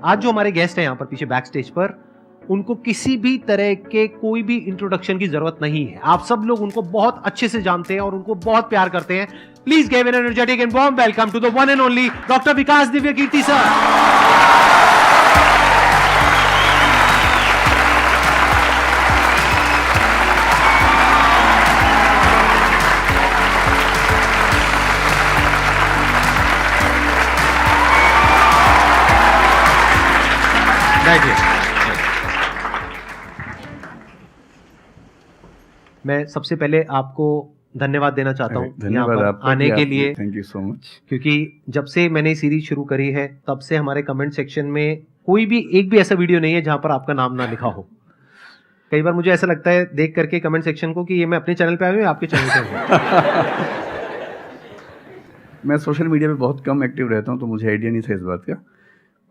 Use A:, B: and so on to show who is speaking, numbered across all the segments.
A: आज जो हमारे गेस्ट हैं यहाँ पर पीछे बैक स्टेज पर, उनको किसी भी तरह के कोई भी इंट्रोडक्शन की जरूरत नहीं है। आप सब लोग उनको बहुत अच्छे से जानते हैं और उनको बहुत प्यार करते हैं। Please give an energetic and warm welcome to the one and only doctor Vikas Divya Kirti sir. मैं सबसे पहले आपको धन्यवाद देना चाहता हूँ
B: धन्यवाद आपका
A: आने के लिए।
B: Thank you so much.
A: क्योंकि जब से मैंने सीरीज शुरू करी है तब से हमारे कमेंट सेक्शन में कोई भी एक भी ऐसा वीडियो नहीं है जहां पर आपका नाम ना लिखा हो। कई बार मुझे ऐसा लगता है देख करके कमेंट सेक्शन को कि ये मैं अपने चैनल पे आया हूँ या आपके चैनल पे हूँ।
B: मैं सोशल मीडिया पे बहुत कम एक्टिव रहता हूँ तो मुझे आइडिया नहीं था इस बात का,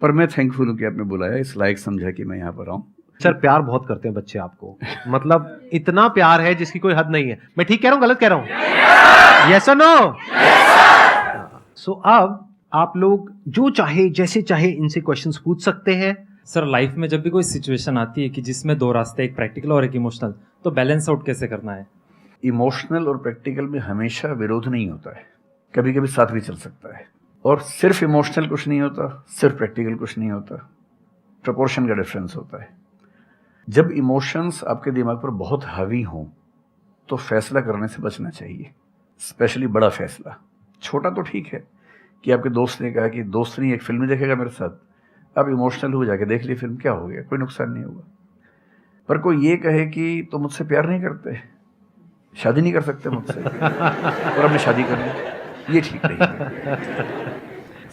B: पर मैं थैंकफुल हूँ कि आपने बुलाया, इस लायक समझा कि मैं यहाँ पर आऊँ।
A: सर प्यार बहुत करते हैं बच्चे आपको, मतलब इतना प्यार है जिसकी कोई हद नहीं है। मैं ठीक कह रहा हूँ गलत कह रहा हूँ? यस और नो? सो अब आप लोग जो चाहे जैसे चाहे इनसे क्वेश्चंस पूछ सकते हैं।
C: सर लाइफ में जब भी कोई सिचुएशन आती है कि जिसमें दो रास्ते, एक प्रैक्टिकल और एक इमोशनल, तो बैलेंस आउट कैसे करना है?
B: इमोशनल और प्रैक्टिकल में हमेशा विरोध नहीं होता है, कभी कभी साथ भी चल सकता है। और सिर्फ इमोशनल कुछ नहीं होता, सिर्फ प्रैक्टिकल कुछ नहीं होता, प्रपोर्शन का डिफरेंस होता है। जब इमोशंस आपके दिमाग पर बहुत हावी हों तो फैसला करने से बचना चाहिए, स्पेशली बड़ा फैसला। छोटा तो ठीक है कि आपके दोस्त ने कहा कि दोस्त नहीं एक फिल्म देखेगा मेरे साथ, आप इमोशनल हो जाके देख ली फिल्म, क्या हो गया, कोई नुकसान नहीं होगा। पर कोई ये कहे कि तो मुझसे प्यार नहीं करते, शादी नहीं कर सकते मुझसे और हमने शादी कर ली, ये ठीक नहीं है।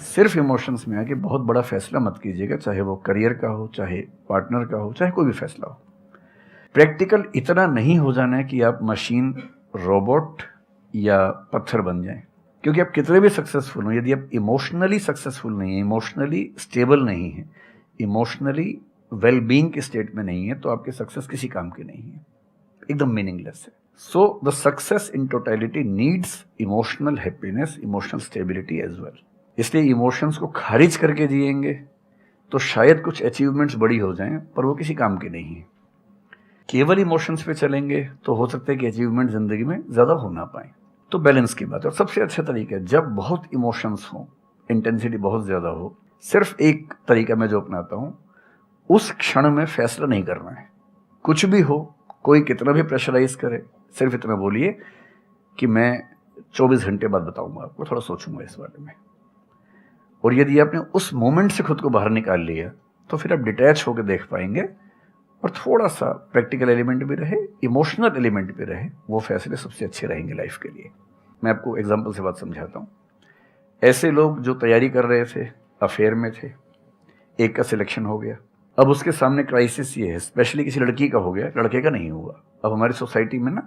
B: सिर्फ इमोशंस में आके बहुत बड़ा फैसला मत कीजिएगा, चाहे वो करियर का हो, चाहे पार्टनर का हो, चाहे कोई भी फैसला हो। प्रैक्टिकल इतना नहीं हो जाना है कि आप मशीन, रोबोट या पत्थर बन जाएं, क्योंकि आप कितने भी सक्सेसफुल हो, यदि आप इमोशनली सक्सेसफुल नहीं है, इमोशनली स्टेबल नहीं है, इमोशनली वेलबींग के स्टेट में नहीं है, तो आपकी सक्सेस किसी काम की नहीं है, एकदम मीनिंगलेस है। So the success in totality needs emotional happiness, emotional stability as well. इसलिए इमोशंस को खारिज करके जिएंगे तो शायद कुछ अचीवमेंट्स बड़ी हो जाएं, पर वो किसी काम की नहीं है। केवल इमोशंस पे चलेंगे तो हो सकता है कि अचीवमेंट जिंदगी में ज़्यादा हो ना पाए। तो बैलेंस की बात है, और सबसे अच्छा तरीका है जब बहुत इमोशंस हो, इंटेंसिटी बहुत ज़्यादा हो, सिर्फ एक तरीका मैं जो अपनाता हूँ, उस क्षण में फैसला नहीं करना है। कुछ भी हो, कोई कितना भी प्रेशराइज करे, सिर्फ इतना बोलिए कि मैं 24 घंटे बाद बताऊंगा आपको, थोड़ा सोचूंगा इस बारे में। और यदि आपने उस मोमेंट से खुद को बाहर निकाल लिया तो फिर आप डिटैच होकर देख पाएंगे, और थोड़ा सा प्रैक्टिकल एलिमेंट भी रहे, इमोशनल एलिमेंट भी रहे, वो फैसले सबसे अच्छे रहेंगे लाइफ के लिए। मैं आपको एग्जांपल से बात समझाता हूँ। ऐसे लोग जो तैयारी कर रहे थे, अफेयर में थे, एक का सिलेक्शन हो गया, अब उसके सामने क्राइसिस ये है, स्पेशली किसी लड़की का हो गया, लड़के का नहीं हुआ। अब हमारी सोसाइटी में ना,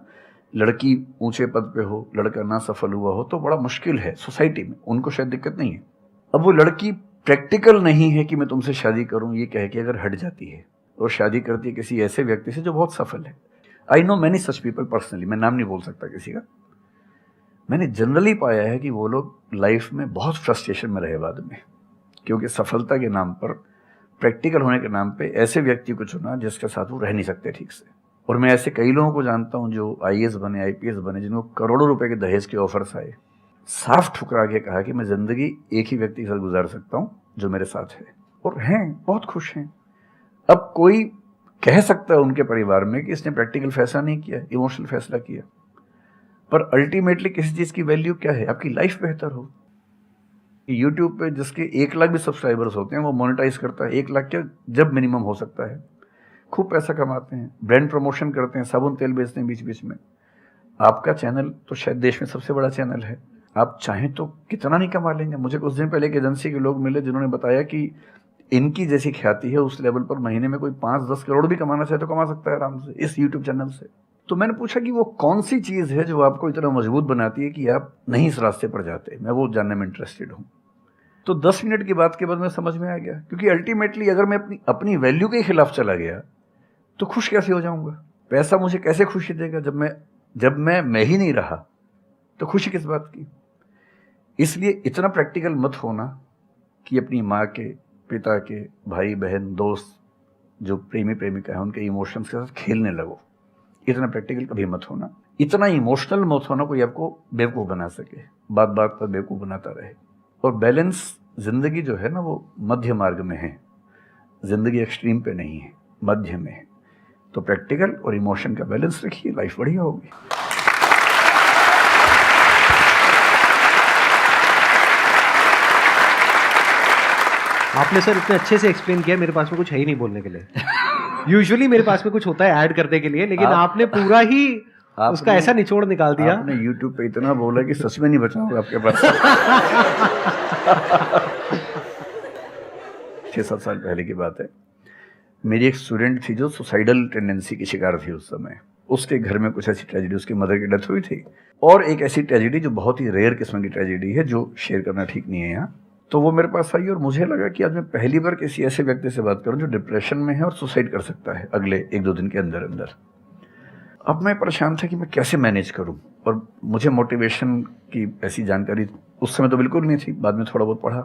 B: लड़की ऊंचे पद पे हो, लड़का ना सफल हुआ हो तो बड़ा मुश्किल है सोसाइटी में, उनको शायद दिक्कत नहीं है। अब वो लड़की प्रैक्टिकल नहीं है कि मैं तुमसे शादी करूं, ये कह के अगर हट जाती है और शादी करती है किसी ऐसे व्यक्ति से जो बहुत सफल है। I know many such people personally, मैं नाम नहीं बोल सकता किसी का। मैंने जनरली पाया है कि वो लोग लाइफ में बहुत फ्रस्ट्रेशन में रहे बाद में, क्योंकि सफलता के नाम पर, प्रैक्टिकल होने के नाम पे ऐसे व्यक्ति को चुना जिसके साथ वो रह नहीं सकते ठीक से। और मैं ऐसे कई लोगों को जानता हूँ जो IAS बने, IPS बने, जिनको करोड़ों रुपए के दहेज के ऑफर्स आए, साफ ठुकरा के कहा कि मैं जिंदगी एक ही व्यक्ति के साथ गुजार सकता हूं जो मेरे साथ है, और हैं, बहुत खुश हैं। अब कोई कह सकता है उनके परिवार में कि इसने प्रैक्टिकल फैसला नहीं किया, इमोशनल फैसला किया, पर अल्टीमेटली किसी चीज की वैल्यू क्या है? आपकी लाइफ बेहतर हो। यूट्यूब पे जिसके 1 लाख भी सब्सक्राइबर्स होते हैं वो मोनेटाइज करता है, 1 लाख क्या जब मिनिमम हो सकता है, खूब पैसा कमाते हैं, ब्रांड प्रमोशन करते हैं, साबुन तेल बेचते हैं बीच बीच में। आपका चैनल तो शायद देश में सबसे बड़ा चैनल है, आप चाहें तो कितना नहीं कमा लेंगे। मुझे कुछ दिन पहले एक एजेंसी के लोग मिले जिन्होंने बताया कि इनकी जैसी ख्याति है उस लेवल पर महीने में कोई 5-10 करोड़ भी कमाना चाहे तो कमा सकता है आराम से इस यूट्यूब चैनल से। तो मैंने पूछा कि वो कौन सी चीज़ है जो आपको इतना मजबूत बनाती है कि आप नहीं इस रास्ते पर जाते। मैं वो जानने में इंटरेस्टेड हूँ। तो 10 मिनट की बात के बाद मैं समझ में आ गया, क्योंकि अल्टीमेटली अगर मैं अपनी वैल्यू के खिलाफ चला गया तो खुश कैसे हो जाऊंगा? पैसा मुझे कैसे खुशी देगा जब मैं ही नहीं रहा, तो खुशी किस बात की? इसलिए इतना प्रैक्टिकल मत होना कि अपनी माँ के, पिता के, भाई बहन, दोस्त, जो प्रेमी प्रेमिका है, उनके इमोशंस के साथ खेलने लगो। इतना प्रैक्टिकल कभी मत होना, इतना इमोशनल मत होना कोई आपको बेवकूफ़ बना सके, बात बात पर बेवकूफ़ बनाता रहे। और बैलेंस जिंदगी जो है ना, वो मध्य मार्ग में है, जिंदगी एक्सट्रीम पे नहीं है, मध्य में है। तो प्रैक्टिकल और इमोशन का बैलेंस रखिए, लाइफ बढ़िया होगी।
A: आपने सर इतने अच्छे से एक्सप्लेन किया, मेरे पास में कुछ है ही नहीं बोलने के लिए। यूजुअली मेरे पास में कुछ होता है ऐड करने के लिए, लेकिन आपने पूरा ही उसका ऐसा निचोड़ निकाल दिया।
B: आपने YouTube पे इतना बोला कि सच में नहीं बचा होगा आपके पास। 6-7 साल पहले की बात है, मेरी एक स्टूडेंट थी जो सुसाइडल टेंडेंसी की शिकार थी उस समय। उसके घर में कुछ ऐसी ट्रेजेडी, उसकी मदर की डेथ हुई थी, और एक ऐसी ट्रेजेडी जो बहुत ही रेयर किस्म की ट्रेजेडी है, जो शेयर करना ठीक नहीं है यहाँ। तो वो मेरे पास आई और मुझे लगा कि आज मैं पहली बार किसी ऐसे व्यक्ति से बात करूं जो डिप्रेशन में है और सुसाइड कर सकता है अगले 1-2 दिन के अंदर अंदर। अब मैं परेशान था कि मैं कैसे मैनेज करूं, और मुझे मोटिवेशन की ऐसी जानकारी उस समय तो बिल्कुल नहीं थी, बाद में थोड़ा बहुत पढ़ा।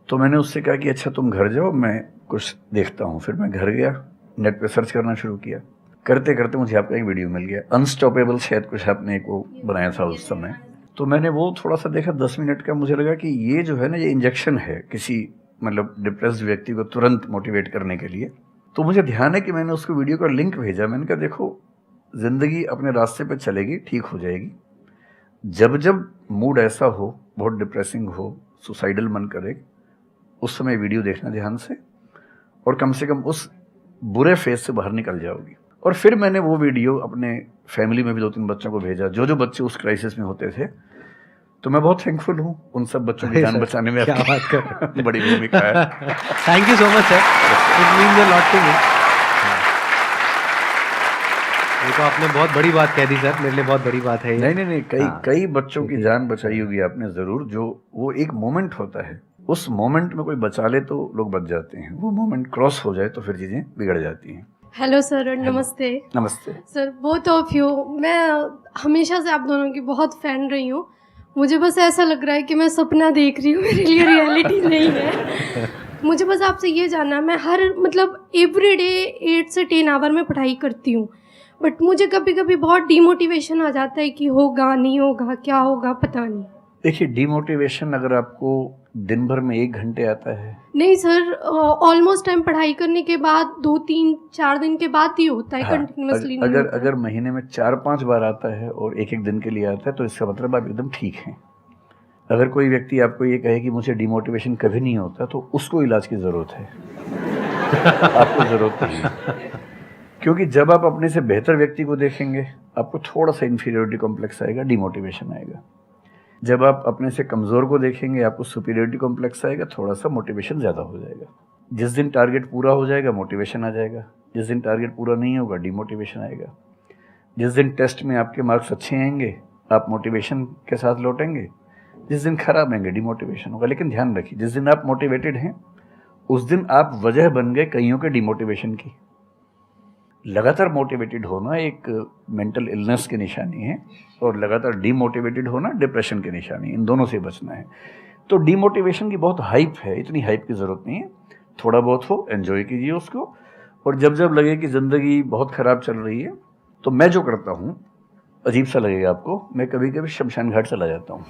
B: तो मैंने उससे कहा कि अच्छा तुम घर जाओ, मैं कुछ देखता हूँ। फिर मैं घर गया, नेट पे सर्च करना शुरू किया। करते करते मुझे आपका एक वीडियो मिल गया, अनस्टॉपेबल, शायद कुछ आपने एक वो बनाया था उस समय। तो मैंने वो थोड़ा सा देखा, 10 मिनट का। मुझे लगा कि ये जो है ना, ये इंजेक्शन है किसी मतलब डिप्रेस्ड व्यक्ति को तुरंत मोटिवेट करने के लिए। तो मुझे ध्यान है कि मैंने उसको वीडियो का लिंक भेजा। मैंने कहा देखो, जिंदगी अपने रास्ते पे चलेगी, ठीक हो जाएगी। जब जब मूड ऐसा हो, बहुत डिप्रेसिंग हो, सुसाइडल मन करे, उस समय वीडियो देखना ध्यान से, और कम से कम उस बुरे फेज से बाहर निकल जाओगी। और फिर मैंने वो वीडियो अपने फैमिली में भी 2-3 बच्चों को भेजा, जो बच्चे उस क्राइसिस में होते थे। तो मैं बहुत थैंकफुल हूँ उन सब बच्चों की जान बचाने में
A: क्या बात कर
B: बड़ी भूमिका है।
A: Thank you so much sir, it means a lot to me. ये तो आपने बहुत बड़ी बात कह दी सर, मेरे लिए बहुत बड़ी बात है ये।
B: नहीं, कई बच्चों की जान बचाई होगी आपने ज़रूर। जो वो एक मोमेंट होता है, उस मोमेंट में कोई बचा ले तो लोग बच जाते हैं, वो मोमेंट क्रॉस हो जाए तो फिर चीज़ें बिगड़ जाती हैं।
D: हेलो सर, नमस्ते।
B: नमस्ते
D: सर, बोथ ऑफ यू, मैं हमेशा से आप दोनों की बहुत फ़ैन रही हूँ। मुझे बस ऐसा लग रहा है कि मैं सपना देख रही हूँ, मेरे लिए रियलिटी नहीं है। मुझे बस आपसे ये जानना, मैं हर मतलब एवरी डे 8 से 10 आवर में पढ़ाई करती हूँ, बट मुझे कभी कभी बहुत डीमोटिवेशन आ जाता है कि होगा नहीं होगा, क्या होगा पता नहीं।
B: देखिए, डीमोटिवेशन अगर आपको दिन भर में 1 घंटे आता है।
D: नहीं सर, ऑलमोस्ट टाइम पढ़ाई करने के बाद 2-3-4 दिन के बाद ही होता है, कंटिन्यूअसली नहीं होता।
B: अगर महीने में 4-5 बार आता है और एक दिन के लिए आता है, तो इसका मतलब आप एकदम ठीक हैं। अगर कोई व्यक्ति आपको ये कहे कि मुझे डीमोटिवेशन कभी नहीं होता, तो उसको इलाज की ज़रूरत है। आपको ज़रूरत नहीं है, क्योंकि जब आप अपने से बेहतर व्यक्ति को देखेंगे, आपको थोड़ा सा इन्फीरियरिटी कॉम्प्लेक्स आएगा, डीमोटिवेशन आएगा। जब आप अपने से कमज़ोर को देखेंगे, आपको सुपीरियरिटी कॉम्प्लेक्स आएगा, थोड़ा सा मोटिवेशन ज़्यादा हो जाएगा। जिस दिन टारगेट पूरा हो जाएगा, मोटिवेशन आ जाएगा। जिस दिन टारगेट पूरा नहीं होगा, डीमोटिवेशन आएगा। जिस दिन टेस्ट में आपके मार्क्स अच्छे आएंगे, आप मोटिवेशन के साथ लौटेंगे। जिस दिन खराब आएंगे, डीमोटिवेशन होगा। लेकिन ध्यान रखिए, जिस दिन आप मोटिवेटेड हैं, उस दिन आप वजह बन गए कईयों के डीमोटिवेशन की। लगातार मोटिवेटेड होना एक मेंटल इलनेस की निशानी है, और लगातार डीमोटिवेटेड होना डिप्रेशन की निशानी है। इन दोनों से बचना है। तो डीमोटिवेशन की बहुत हाइप है, इतनी हाइप की ज़रूरत नहीं है। थोड़ा बहुत हो, एंजॉय कीजिए उसको। और जब जब लगे कि ज़िंदगी बहुत ख़राब चल रही है, तो मैं जो करता हूँ, अजीब सा लगेगा आपको, मैं कभी कभी शमशान घाट चला जाता हूँ।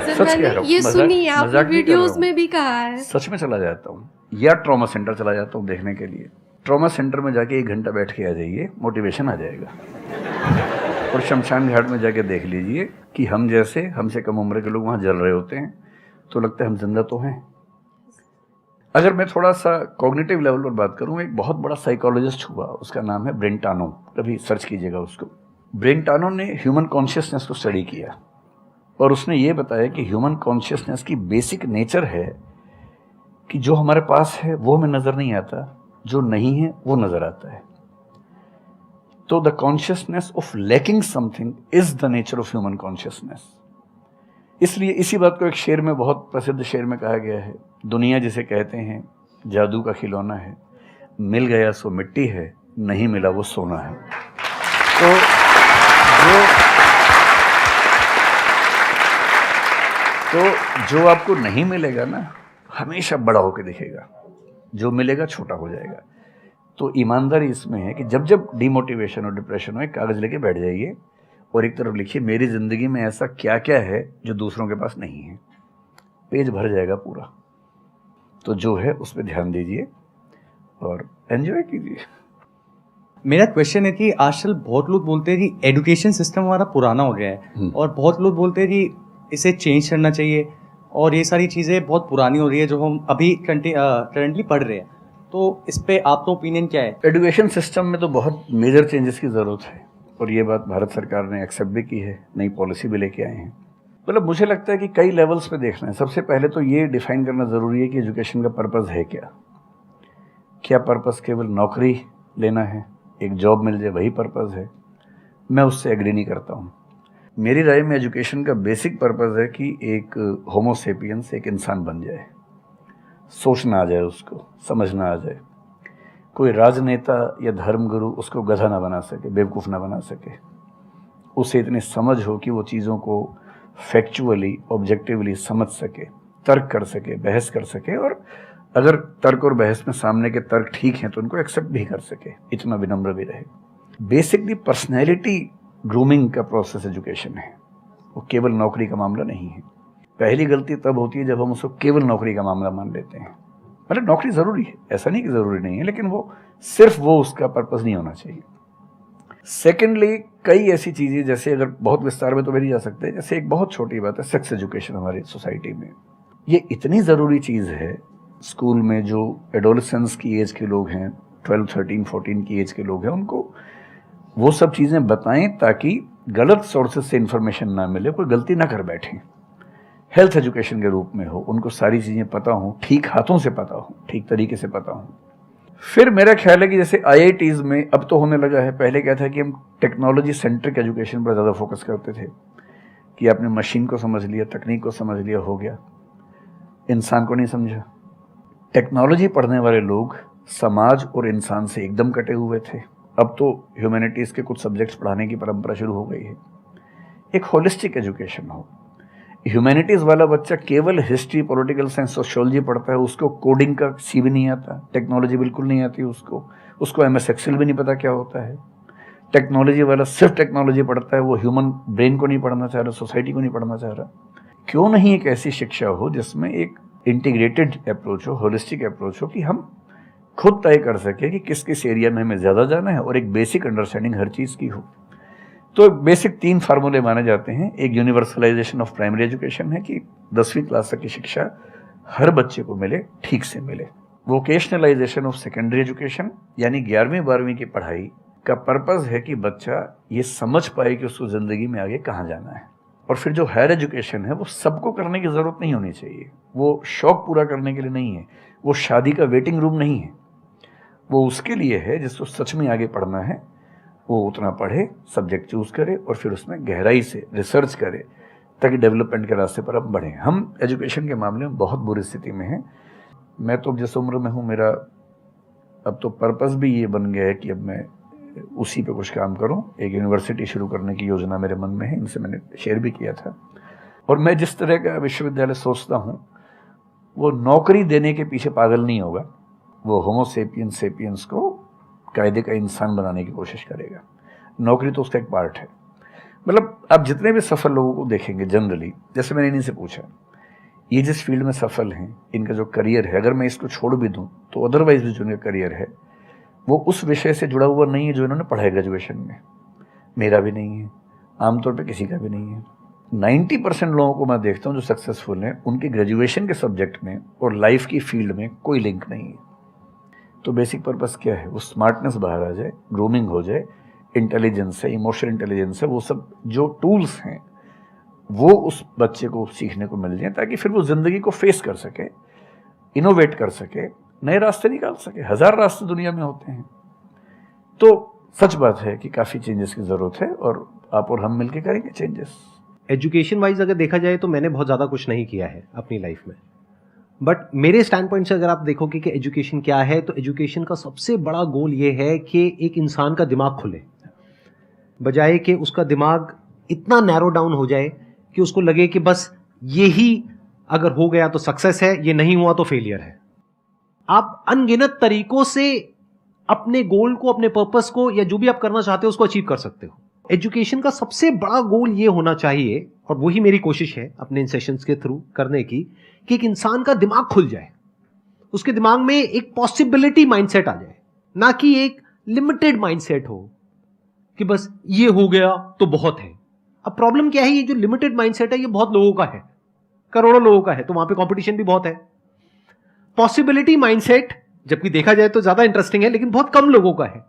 D: सच कह रहा हूँ, ये सुनी है आपने वीडियोस में भी कहा है।
B: सच में चला जाता हूँ, या ट्रॉमा सेंटर चला जाता हूँ देखने के लिए। ट्रॉमा सेंटर में जाके 1 घंटा बैठ के आ जाइए, मोटिवेशन आ जाएगा। और शमशान घाट में जाके देख लीजिए कि हम जैसे हमसे कम उम्र के लोग वहाँ जल रहे होते हैं, तो लगता है हम जिंदा तो हैं। अगर मैं थोड़ा सा कॉग्निटिव लेवल पर बात करूँ, एक बहुत बड़ा साइकोलॉजिस्ट हुआ, उसका नाम है ब्रेंटानो, कभी सर्च कीजिएगा उसको। ब्रेंटानो ने ह्यूमन कॉन्शियसनेस को स्टडी किया, और उसने ये बताया कि ह्यूमन कॉन्शियसनेस की बेसिक नेचर है कि जो हमारे पास है वो हमें नज़र नहीं आता, जो नहीं है वो नज़र आता है। तो the consciousness of lacking something is the nature of human consciousness. इसलिए इसी बात को एक शेर में, बहुत प्रसिद्ध शेर में कहा गया है, दुनिया जिसे कहते हैं जादू का खिलौना है, मिल गया सो मिट्टी है, नहीं मिला वो सोना है। तो जो आपको नहीं मिलेगा ना, हमेशा बड़ा होकर दिखेगा, जो मिलेगा छोटा हो जाएगा। तो ईमानदारी इसमें है कि जब जब डिमोटिवेशन और डिप्रेशन हो, एक कागज़ लेके बैठ जाइए और एक तरफ लिखिए मेरी ज़िंदगी में ऐसा क्या क्या है जो दूसरों के पास नहीं है। पेज भर जाएगा पूरा। तो जो है उस पर ध्यान दीजिए और एंजॉय कीजिए।
E: मेरा क्वेश्चन है कि आजकल बहुत लोग बोलते हैं कि एजुकेशन सिस्टम हमारा पुराना हो गया है और बहुत लोग बोलते हैं कि इसे चेंज करना चाहिए और ये सारी चीज़ें बहुत पुरानी हो रही है जो हम अभी करंटली पढ़ रहे हैं। तो इस पे आपका ओपिनियन क्या है?
B: एजुकेशन सिस्टम में तो बहुत मेजर चेंजेस की ज़रूरत है और ये बात भारत सरकार ने एक्सेप्ट भी की है, नई पॉलिसी भी लेके आए हैं। मतलब मुझे लगता है कि कई लेवल्स पे देखना है। सबसे पहले तो ये डिफाइन करना ज़रूरी है कि एजुकेशन का पर्पज़ है क्या। क्या पर्पज़ केवल नौकरी लेना है, एक जॉब मिल जाए, वही पर्पज़ है? मैं उससे एग्री नहीं करता हूँ। मेरी राय में एजुकेशन का बेसिक पर्पज़ है कि एक होमो सेपियंस एक इंसान बन जाए, सोचना आ जाए, उसको समझना आ जाए। कोई राजनेता या धर्मगुरु उसको गधा ना बना सके, बेवकूफ़ ना बना सके। उसे इतनी समझ हो कि वो चीज़ों को फैक्चुअली, ऑब्जेक्टिवली समझ सके, तर्क कर सके, बहस कर सके और अगर तर्क और बहस में सामने के तर्क ठीक हैं तो उनको एक्सेप्ट भी कर सके, इतना विनम्र भी रहे। बेसिकली पर्सनैलिटी ग्रूमिंग का प्रोसेस एजुकेशन है, वो केवल नौकरी का मामला नहीं है। पहली गलती तब होती है जब हम उसको केवल नौकरी का मामला मान लेते हैं। मतलब नौकरी ज़रूरी है, ऐसा नहीं कि ज़रूरी नहीं है, लेकिन वो सिर्फ वो उसका पर्पज़ नहीं होना चाहिए। सेकेंडली, कई ऐसी चीज़ें जैसे अगर बहुत विस्तार में तो मेरी जा सकते हैं, जैसे एक बहुत छोटी बात है सेक्स एजुकेशन हमारी सोसाइटी में। ये इतनी ज़रूरी चीज़ है। स्कूल में जो एडोलेसेंस की एज के लोग हैं, 12, 13, 14 की एज के लोग हैं, उनको वो सब चीज़ें बताएं ताकि गलत सोर्सेज से इन्फॉर्मेशन ना मिले, कोई गलती ना कर बैठें। हेल्थ एजुकेशन के रूप में हो, उनको सारी चीज़ें पता हों, ठीक हाथों से पता हो, ठीक तरीके से पता हो। फिर मेरा ख्याल है कि जैसे IITs में अब तो होने लगा है, पहले क्या था कि हम टेक्नोलॉजी सेंट्रिक एजुकेशन पर ज़्यादा फोकस करते थे कि आपने मशीन को समझ लिया, तकनीक को समझ लिया, हो गया, इंसान को नहीं समझा। टेक्नोलॉजी पढ़ने वाले लोग समाज और इंसान से एकदम कटे हुए थे। अब तो ह्यूमैनिटीज़ के कुछ सब्जेक्ट्स पढ़ाने की परंपरा शुरू हो गई है। एक होलिस्टिक एजुकेशन हो। ह्यूमैनिटीज़ वाला बच्चा केवल हिस्ट्री, पॉलिटिकल साइंस, सोशियोलॉजी पढ़ता है, उसको कोडिंग का सी भी नहीं आता, टेक्नोलॉजी बिल्कुल नहीं आती उसको MS एक्सेल भी नहीं पता क्या होता है। टेक्नोलॉजी वाला सिर्फ टेक्नोलॉजी पढ़ता है, वो ह्यूमन ब्रेन को नहीं पढ़ना चाह रहा, सोसाइटी को नहीं पढ़ना चाह रहा। क्यों नहीं एक ऐसी शिक्षा हो जिसमें एक इंटीग्रेटेड अप्रोच हो, होलिस्टिक अप्रोच हो कि हम खुद तय कर सके कि किस किस एरिया में हमें ज़्यादा जाना है और एक बेसिक अंडरस्टैंडिंग हर चीज़ की हो। तो बेसिक 3 फार्मूले माने जाते हैं। एक यूनिवर्सलाइजेशन ऑफ प्राइमरी एजुकेशन है कि 10वीं क्लास तक की शिक्षा हर बच्चे को मिले, ठीक से मिले। वोकेशनलाइजेशन ऑफ सेकेंडरी एजुकेशन यानी 11वीं 12वीं की पढ़ाई का पर्पज़ है कि बच्चा ये समझ पाए कि उसको ज़िंदगी में आगे कहाँ जाना है। और फिर जो हायर एजुकेशन है वो सबको करने की ज़रूरत नहीं होनी चाहिए, वो शौक पूरा करने के लिए नहीं है, वो शादी का वेटिंग रूम नहीं है, वो उसके लिए है जिसको सच में आगे पढ़ना है। वो उतना पढ़े, सब्जेक्ट चूज़ करे और फिर उसमें गहराई से रिसर्च करे ताकि डेवलपमेंट के रास्ते पर अब बढ़ें। हम एजुकेशन के मामले में बहुत बुरी स्थिति में हैं। मैं तो जिस उम्र में हूँ, मेरा अब तो पर्पज़ भी ये बन गया है कि अब मैं उसी पे कुछ काम करूँ। एक यूनिवर्सिटी शुरू करने की योजना मेरे मन में है, इनसे मैंने शेयर भी किया था। और मैं जिस तरह का विश्वविद्यालय सोचता हूँ वो नौकरी देने के पीछे पागल नहीं होगा, वो होमो सेपियंस को कायदे का इंसान बनाने की कोशिश करेगा। नौकरी तो उसका एक पार्ट है। मतलब आप जितने भी सफल लोगों को देखेंगे जनरली, जैसे मैंने इन्हीं से पूछा, ये जिस फील्ड में सफल हैं, इनका जो करियर है, अगर मैं इसको छोड़ भी दूं तो अदरवाइज भी जो इनका करियर है वो उस विषय से जुड़ा हुआ नहीं है जो इन्होंने पढ़ा है ग्रेजुएशन में। मेरा भी नहीं है, आमतौर पे किसी का भी नहीं है। 90% लोगों को मैं देखता हूँ जो सक्सेसफुल हैं, उनके ग्रेजुएशन के सब्जेक्ट में और लाइफ की फील्ड में कोई लिंक नहीं है। तो बेसिक पर्पस क्या है? वो स्मार्टनेस बाहर आ जाए, ग्रूमिंग हो जाए, इंटेलिजेंस है, इमोशनल इंटेलिजेंस है, वो सब जो टूल्स हैं वो उस बच्चे को सीखने को मिल जाए ताकि फिर वो ज़िंदगी को फेस कर सके, इनोवेट कर सके, नए रास्ते निकाल सके। 1000 रास्ते दुनिया में होते हैं। तो सच बात है कि काफ़ी चेंजेस की ज़रूरत है और आप और हम मिलकर करेंगे चेंजेस।
A: एजुकेशन वाइज अगर देखा जाए तो मैंने बहुत ज़्यादा कुछ नहीं किया है अपनी लाइफ में, बट मेरे स्टैंड पॉइंट से अगर आप देखोगे कि एजुकेशन क्या है, तो एजुकेशन का सबसे बड़ा गोल ये है कि एक इंसान का दिमाग खुले, बजाय कि उसका दिमाग इतना नैरो डाउन हो जाए कि उसको लगे कि बस यही अगर हो गया तो सक्सेस है, ये नहीं हुआ तो फेलियर है। आप अनगिनत तरीकों से अपने गोल को, अपने पर्पस को, या जो भी आप करना चाहते हो उसको अचीव कर सकते हो। एजुकेशन का सबसे बड़ा गोल ये होना चाहिए, और वही मेरी कोशिश है अपने इन सेशंस के थ्रू करने की, कि एक इंसान का दिमाग खुल जाए, उसके दिमाग में एक पॉसिबिलिटी माइंडसेट आ जाए, ना कि एक लिमिटेड माइंडसेट हो कि बस ये हो गया तो बहुत है। अब प्रॉब्लम क्या है, ये जो लिमिटेड माइंडसेट है ये बहुत लोगों का है, करोड़ों लोगों का है, तो वहां पे कंपटीशन भी बहुत है। पॉसिबिलिटी माइंडसेट जबकि देखा जाए तो ज्यादा इंटरेस्टिंग है, लेकिन बहुत कम लोगों का है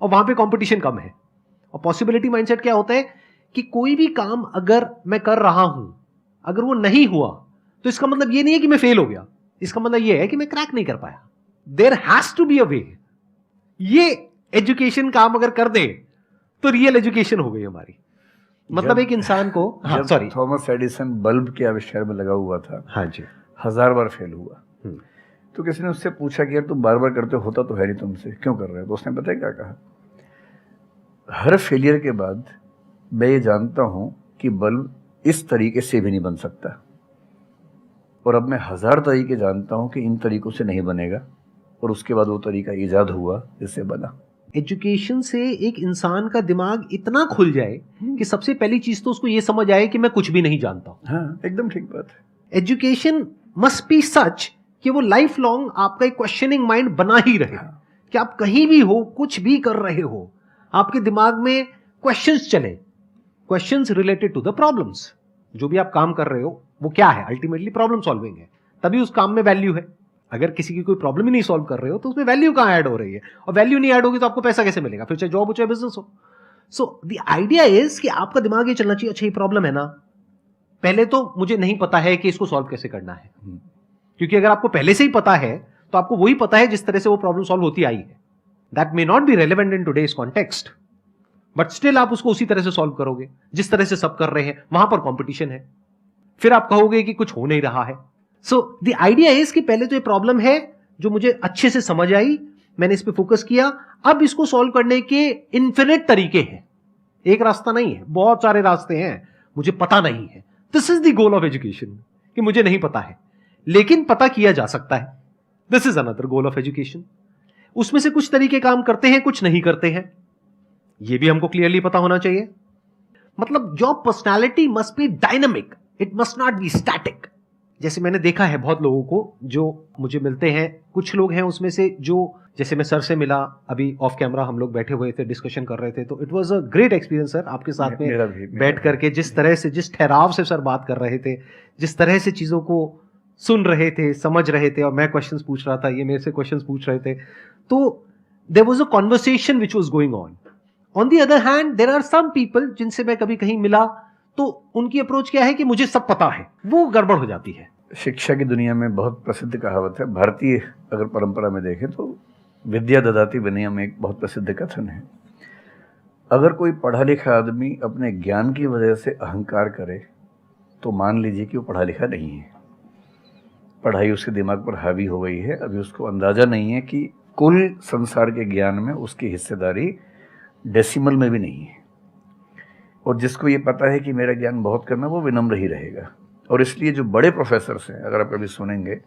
A: और वहां पे कंपटीशन कम है। और पॉसिबिलिटी माइंडसेट क्या होता है कि कोई भी काम अगर मैं कर रहा हूं, अगर वो नहीं हुआ तो इसका मतलब ये नहीं है कि मैं फेल हो गया, इसका मतलब ये है कि मैं क्रैक नहीं कर पाया। There has to be a way. ये एजुकेशन काम अगर कर दे तो रियल एजुकेशन हो गई हमारी। मतलब एक इंसान को, हाँ सॉरी,
B: थॉमस एडिसन बल्ब के आविष्कार में लगा हुआ था,
A: हाँ जी,
B: 1000 बार फेल हुआ। तो किसी ने उससे पूछा कि यार तुम बार बार करते होता तो है नहीं तुमसे, क्यों कर रहे हो? तो उसने पता है क्या कहा, हर फेलियर के बाद मैं ये जानता हूं कि बल्ब इस तरीके से भी नहीं बन सकता, और अब मैं 1000 तरीके जानता हूं कि इन तरीकों से नहीं बनेगा, और उसके बाद वो तरीका ईजाद हुआ जिससे बना।
A: एजुकेशन से एक इंसान का दिमाग इतना खुल जाए कि सबसे पहली चीज तो उसको ये समझ आए कि मैं कुछ भी नहीं जानता हूं।
B: हाँ, एकदम ठीक बात है।
A: एजुकेशन मस्ट बी सच कि वो लाइफ लॉन्ग आपका एक क्वेश्चनिंग माइंड बना ही रहे, कि आप कहीं भी हो, कुछ भी कर रहे हो, आपके दिमाग में क्वेश्चंस चले, questions related to the problems. जो भी आप काम कर रहे हो वो क्या है, अल्टीमेटली प्रॉब्लम सॉल्विंग है, तभी उस काम में वैल्यू है। अगर किसी की कोई प्रॉब्लम ही नहीं सॉल्व कर रहे हो तो उसमें वैल्यू कहां ऐड हो रही है, और वैल्यू नहीं ऐड होगी तो आपको पैसा कैसे मिलेगा, फिर चाहे जॉब हो चाहे बिजनेस हो। सो द आइडिया इज कि आपका दिमाग ये चलना चाहिए, अच्छा ये प्रॉब्लम है ना, पहले तो मुझे नहीं पता है कि इसको सॉल्व कैसे करना है, क्योंकि अगर आपको पहले से ही पता है तो आपको वही पता है जिस तरह से वो प्रॉब्लम सॉल्व होती आई है। That may not be relevant in today's context, but still आप उसको उसी तरह से सॉल्व करोगे जिस तरह से सब कर रहे हैं। वहां पर कंपटीशन है, फिर आप कहोगे कि कुछ हो नहीं रहा है। सो द आइडिया इज कि पहले तो ये प्रॉब्लम है जो मुझे अच्छे से समझ आई, मैंने इस पे फोकस किया, अब इसको सॉल्व करने के इन्फिनिट तरीके हैं, एक रास्ता नहीं है, बहुत सारे रास्ते हैं, मुझे पता नहीं है। This is the goal of education, कि मुझे नहीं पता है लेकिन पता किया जा सकता है। This is another goal of education. उसमें से कुछ तरीके काम करते हैं, कुछ नहीं करते हैं, यह भी हमको क्लियरली पता होना चाहिए। मतलब your personality must be dynamic, it must not be static. जैसे मैंने देखा है बहुत लोगों को जो मुझे मिलते हैं, कुछ लोग हैं उसमें से जो, जैसे मैं सर से मिला अभी ऑफ कैमरा, हम लोग बैठे हुए थे, डिस्कशन कर रहे थे, तो it was a great experience sir, आपके साथ में बैठ करके जिस तरह से, जिस ठहराव से सर बात कर रहे थे, जिस तरह से चीजों को सुन रहे थे, समझ रहे थे, और मैं क्वेश्चंस पूछ रहा था, ये मेरे से क्वेश्चंस पूछ रहे थे, तो there was a conversation which was going on. On the other hand there are some people जिनसे मैं कभी कहीं मिला तो उनकी अप्रोच क्या है कि मुझे सब पता है, वो गड़बड़ हो जाती है।
B: शिक्षा की दुनिया में बहुत प्रसिद्ध कहावत है, भारतीय अगर परंपरा में देखें तो विद्या ददाति विनयम एक बहुत प्रसिद्ध कथन है। अगर कोई पढ़ा लिखा आदमी अपने ज्ञान की वजह से अहंकार करे तो मान लीजिए कि वो पढ़ा लिखा नहीं है, पढ़ाई उसके दिमाग पर हावी हो गई है, अभी उसको अंदाजा नहीं है कि कुल संसार के ज्ञान में उसकी हिस्सेदारी डेसिमल में भी नहीं है। और जिसको ये पता है कि मेरा ज्ञान बहुत कम है वो विनम्र ही रहेगा। और इसलिए जो बड़े प्रोफेसर्स हैं, अगर आप कभी सुनेंगे,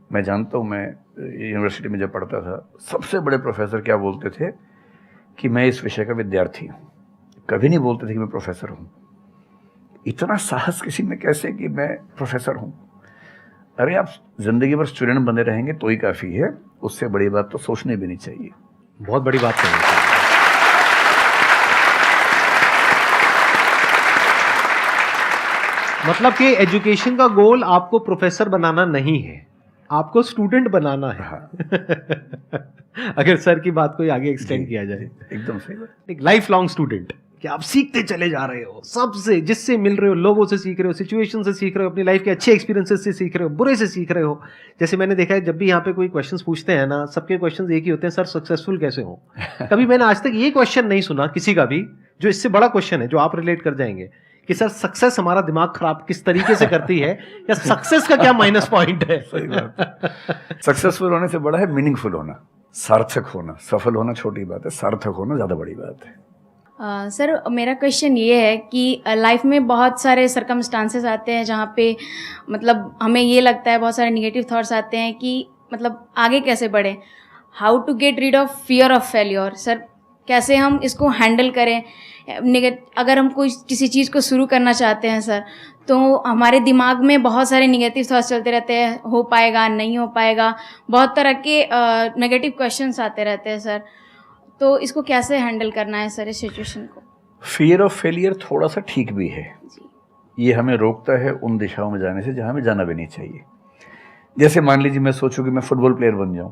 B: मैं जानता हूँ, मैं यूनिवर्सिटी में जब पढ़ता था, सबसे बड़े प्रोफेसर क्या बोलते थे कि मैं इस विषय का विद्यार्थी हूँ, कभी नहीं बोलते थे कि मैं प्रोफेसर हूँ। इतना साहस किसी में कैसे कि मैं प्रोफेसर हूँ? अरे आप जिंदगी भर स्टूडेंट बने रहेंगे तो ही काफ़ी है, उससे बड़ी बात तो सोचनी भी नहीं चाहिए।
A: बहुत बड़ी बात है। मतलब कि एजुकेशन का गोल आपको प्रोफेसर बनाना नहीं है, आपको स्टूडेंट बनाना है।
B: हाँ।
A: अगर सर की बात को आगे एक्सटेंड किया जाए,
B: एकदम सही बात।
A: एक लाइफ लॉन्ग स्टूडेंट, कि आप सीखते चले जा रहे हो, सबसे जिससे मिल रहे हो, लोगों से सीख रहे हो, सिचुएशन से सीख रहे हो, अपनी लाइफ के अच्छे एक्सपीरियंसेस से सीख रहे हो, बुरे से सीख रहे हो। जैसे मैंने देखा है जब भी यहाँ पे कोई क्वेश्चंस पूछते हैं ना, सबके क्वेश्चंस एक ही होते हैं, सर सक्सेसफुल कैसे हो। कभी मैंने आज तक ये क्वेश्चन नहीं सुना किसी का भी जो इससे बड़ा क्वेश्चन है, जो आप रिलेट कर जाएंगे कि सर सक्सेस हमारा दिमाग खराब किस तरीके से करती है, या सक्सेस का क्या माइनस पॉइंट है।
B: सही बात। सक्सेसफुल होने से बड़ा है मीनिंगफुल होना, सार्थक होना। सफल होना छोटी बात है, सार्थक होना ज्यादा बड़ी बात है।
F: सर मेरा क्वेश्चन ये है कि लाइफ में बहुत सारे सर्कमस्टांसेस आते हैं जहाँ पे मतलब हमें ये लगता है, बहुत सारे निगेटिव थॉट्स आते हैं कि मतलब आगे कैसे बढ़े, how to get rid of fear of failure. Sir कैसे हम इसको हैंडल करें, अगर हम कोई किसी चीज़ को शुरू करना चाहते हैं सर, तो हमारे दिमाग में बहुत सारे निगेटिव थॉट्स चलते रहते हैं, हो पाएगा नहीं हो पाएगा, बहुत तरह के नेगेटिव क्वेश्चंस आते रहते हैं सर, तो इसको कैसे हैंडल करना है सर इस सिचुएशन को?
B: फियर ऑफ फेलियर थोड़ा सा ठीक भी है
F: जी।
B: ये हमें रोकता है उन दिशाओं में जाने से जहाँ हमें जाना भी नहीं चाहिए। जैसे मान लीजिए मैं सोचूं कि मैं फुटबॉल प्लेयर बन जाऊं,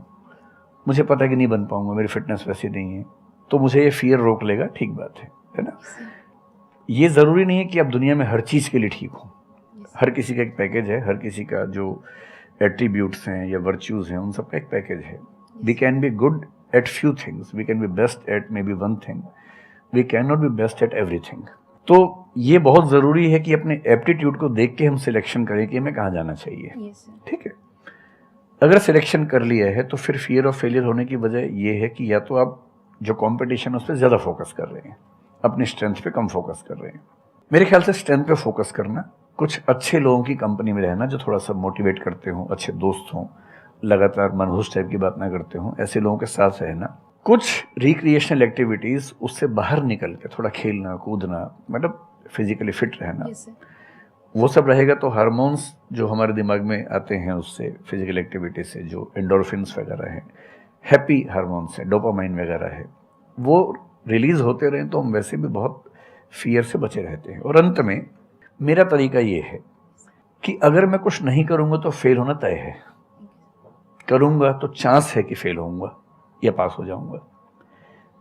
B: मुझे पता है कि नहीं बन पाऊंगा, मेरी फिटनेस वैसी नहीं है, तो मुझे ये फियर रोक लेगा, ठीक बात है ना। ये ज़रूरी नहीं है कि आप दुनिया में हर चीज़ के लिए ठीक हो। हर किसी का एक पैकेज है, हर किसी का जो एट्रीब्यूट्स हैं या वर्च्यूज़ हैं उन सब का एक पैकेज है। We can be good at few things, we can be best at maybe one thing, we can not be best at everything. तो ये बहुत ज़रूरी है कि अपने एप्टीट्यूड को देख के हम सिलेक्शन करें कि हमें कहाँ जाना चाहिए। ठीक है, अगर सिलेक्शन कर लिया है तो फिर फियर ऑफ फेलियर होने की वजह ये है कि या तो आप जो कंपटीशन है उस पर ज़्यादा फोकस कर रहे हैं, अपनी स्ट्रेंथ पे कम फोकस कर रहे हैं। मेरे ख्याल से स्ट्रेंथ पे फोकस करना, कुछ अच्छे लोगों की कंपनी में रहना जो थोड़ा सा मोटिवेट करते हों, अच्छे दोस्त हों, लगातार मनहूस टाइप की बात ना करते हों, ऐसे लोगों के साथ रहना, कुछ रिक्रिएशनल एक्टिविटीज़ उससे बाहर निकल के थोड़ा खेलना कूदना, मतलब फिजिकली फिट रहना, वो सब रहेगा तो हार्मोन्स जो हमारे दिमाग में आते हैं उससे, फिजिकल एक्टिविटी से, जो एंडोर्फिन्स वगैरह हैं, हैप्पी हार्मोन्स है, डोपामाइन वगैरह है, वो रिलीज होते रहें तो हम वैसे भी बहुत फियर से बचे रहते हैं। और अंत में मेरा तरीका ये है कि अगर मैं कुछ नहीं करूँगा तो फेल होना तय है, करूँगा तो चांस है कि फेल होऊंगा या पास हो जाऊँगा,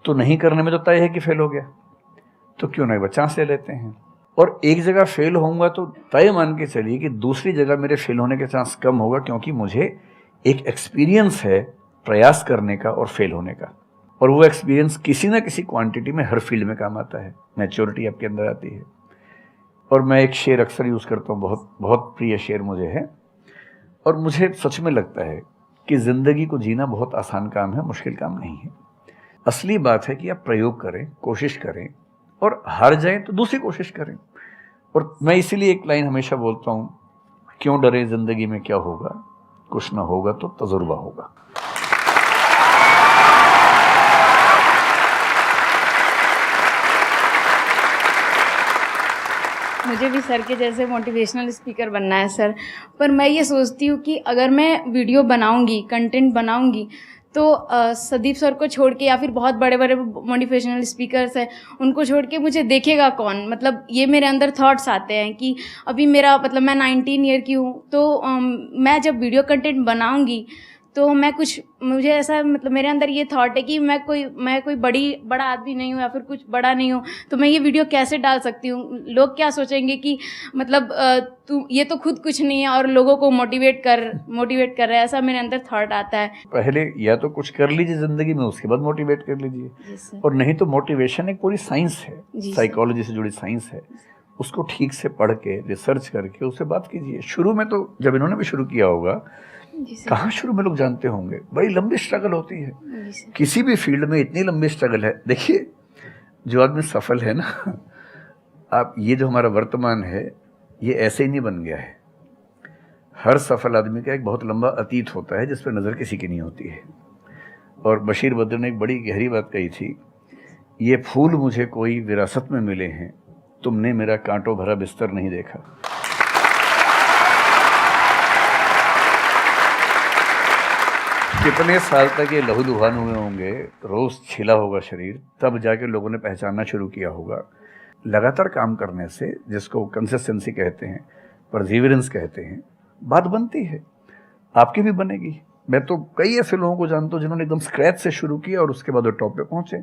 B: तो नहीं करने में तो तय है कि फेल हो गया, तो क्यों ना एक बार चांस ले लेते हैं। और एक जगह फेल होऊंगा तो तय मान के चलिए कि दूसरी जगह मेरे फेल होने के चांस कम होगा, क्योंकि मुझे एक एक्सपीरियंस है प्रयास करने का और फेल होने का, और वो एक्सपीरियंस किसी ना किसी क्वांटिटी में हर फील्ड में काम आता है, मैच्योरिटी आपके अंदर आती है। और मैं एक शेर अक्सर यूज़ करता हूँ, बहुत बहुत प्रिय शेर मुझे है, और मुझे सच में लगता है कि ज़िंदगी को जीना बहुत आसान काम है, मुश्किल काम नहीं है। असली बात है कि आप प्रयोग करें, कोशिश करें, और हार जाएं तो दूसरी कोशिश करें। और मैं इसीलिए एक लाइन हमेशा बोलता हूँ, क्यों डरे, ज़िंदगी में क्या होगा, कुछ ना होगा तो तजुर्बा होगा।
F: मुझे भी सर के जैसे मोटिवेशनल स्पीकर बनना है सर, पर मैं ये सोचती हूँ कि अगर मैं वीडियो बनाऊँगी, कंटेंट बनाऊँगी, तो संदीप सर को छोड़ के या फिर बहुत बड़े बड़े मोटिवेशनल स्पीकर्स हैं उनको छोड़ के मुझे देखेगा कौन। मतलब ये मेरे अंदर थॉट्स आते हैं कि अभी मेरा मतलब मैं 19 ईयर की हूँ, तो मैं जब वीडियो कंटेंट बनाऊँगी तो मैं कुछ, मुझे ऐसा मतलब मेरे अंदर ये थॉट है कि मैं कोई बड़ा आदमी नहीं हूँ या फिर कुछ बड़ा नहीं हूँ, तो मैं ये वीडियो कैसे डाल सकती हूँ, लोग क्या सोचेंगे कि मतलब तू ये तो खुद कुछ नहीं है और लोगों को मोटिवेट कर रहा है, ऐसा मेरे अंदर थॉट आता है।
B: पहले या तो कुछ कर लीजिए ज़िंदगी में, उसके बाद मोटिवेट कर लीजिए, और नहीं तो मोटिवेशन एक पूरी साइंस है, साइकोलॉजी से जुड़ी साइंस है, उसको ठीक से पढ़ के रिसर्च करके उससे बात कीजिए। शुरू में तो जब इन्होंने भी शुरू किया होगा, कहाँ शुरू में लोग जानते होंगे, बड़ी लंबी स्ट्रगल होती है, किसी भी फील्ड में इतनी लंबी स्ट्रगल है। देखिए जो आदमी सफल है ना, आप ये जो हमारा वर्तमान है ये ऐसे ही नहीं बन गया है। हर सफल आदमी का एक बहुत लंबा अतीत होता है जिस पर नज़र किसी की नहीं होती है। और बशीर बद्र ने एक बड़ी गहरी बात कही थी, ये फूल मुझे कोई विरासत में मिले हैं, तुमने मेरा कांटों भरा बिस्तर नहीं देखा। कितने साल तक ये लहूलुहान हुए होंगे, रोज़ छिला होगा शरीर, तब जाके लोगों ने पहचानना शुरू किया होगा। लगातार काम करने से, जिसको कंसिस्टेंसी कहते हैं, परसिवरेंस कहते हैं, बात बनती है, आपकी भी बनेगी। मैं तो कई ऐसे लोगों को जानता हूँ जिन्होंने एकदम स्क्रैच से शुरू किया और उसके बाद वो टॉप पे पहुंचे।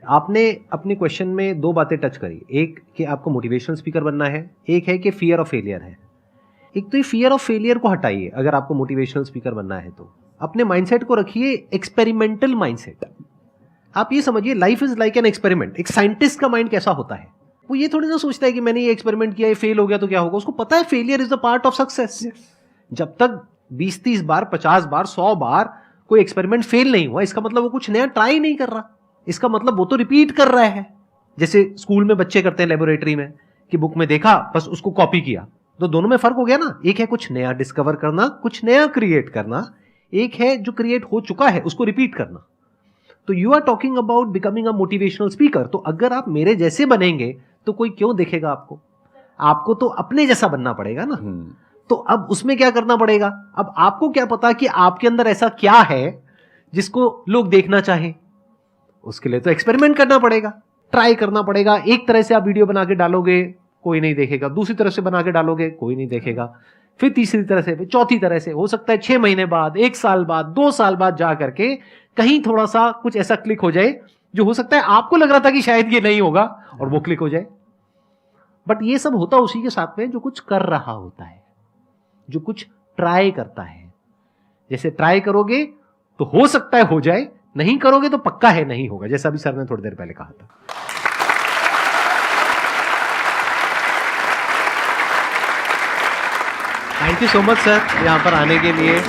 A: आपने अपने क्वेश्चन में दो बातें टच करी, एक कि आपको मोटिवेशनल स्पीकर बनना है, एक है कि फियर ऑफ फेलियर है। एक तो ये फियर ऑफ फेलियर को हटाइए, अगर आपको मोटिवेशनल स्पीकर बनना है तो अपने माइंडसेट को रखिए एक्सपेरिमेंटल माइंडसेट। आप ये समझिए life is like an experiment. एक साइंटिस्ट का माइंड कैसा होता है, वो ये थोड़ी ना सोचता है कि मैंने ये एक्सपेरिमेंट किया, ये फेल हो गया तो क्या होगा। उसको पता है failure is the part of success. जब तक 20-30 बार, 50 बार, 100 बार कोई एक्सपेरिमेंट फेल नहीं हुआ, इसका मतलब वो कुछ नया ट्राई नहीं कर रहा, इसका मतलब वो तो रिपीट कर रहा है। जैसे स्कूल में बच्चे करते हैं लेबोरेटरी में कि बुक में देखा बस उसको कॉपी किया, तो दोनों में फर्क हो गया ना। एक है कुछ नया डिस्कवर करना, कुछ नया क्रिएट करना, एक है जो क्रिएट हो चुका है उसको रिपीट करना। तो you are talking about becoming a motivational speaker. तो अगर आप मेरे जैसे बनेंगे तो कोई क्यों देखेगा आपको? आपको तो अपने जैसा बनना पड़ेगा ना। तो अब उसमें क्या करना पड़ेगा? अब आपको क्या पता कि आपके अंदर ऐसा क्या है जिसको लोग देखना चाहें? उसके लिए तो एक्सपेरिमेंट करना पड़ेगा, ट्राई करना पड़ेगा। एक तरह से आप वीडियो बना के डालोगे, कोई नहीं देखेगा। दूसरी तरह से बना के डालोगे, कोई नहीं देखेगा। फिर तीसरी तरह से, फिर चौथी तरह से, हो सकता है 6 महीने बाद, 1 साल बाद, 2 साल बाद जा करके कहीं थोड़ा सा कुछ ऐसा क्लिक हो जाए जो हो सकता है आपको लग रहा था कि शायद ये नहीं होगा और वो क्लिक हो जाए। बट ये सब होता उसी के साथ में जो कुछ कर रहा होता है, जो कुछ ट्राई करता है। जैसे ट्राई करोगे तो हो सकता है हो जाए, नहीं करोगे तो पक्का है नहीं होगा, जैसा भी सर ने थोड़ी देर पहले कहा था। Thank you so much sir, यहां पर आने के लिए।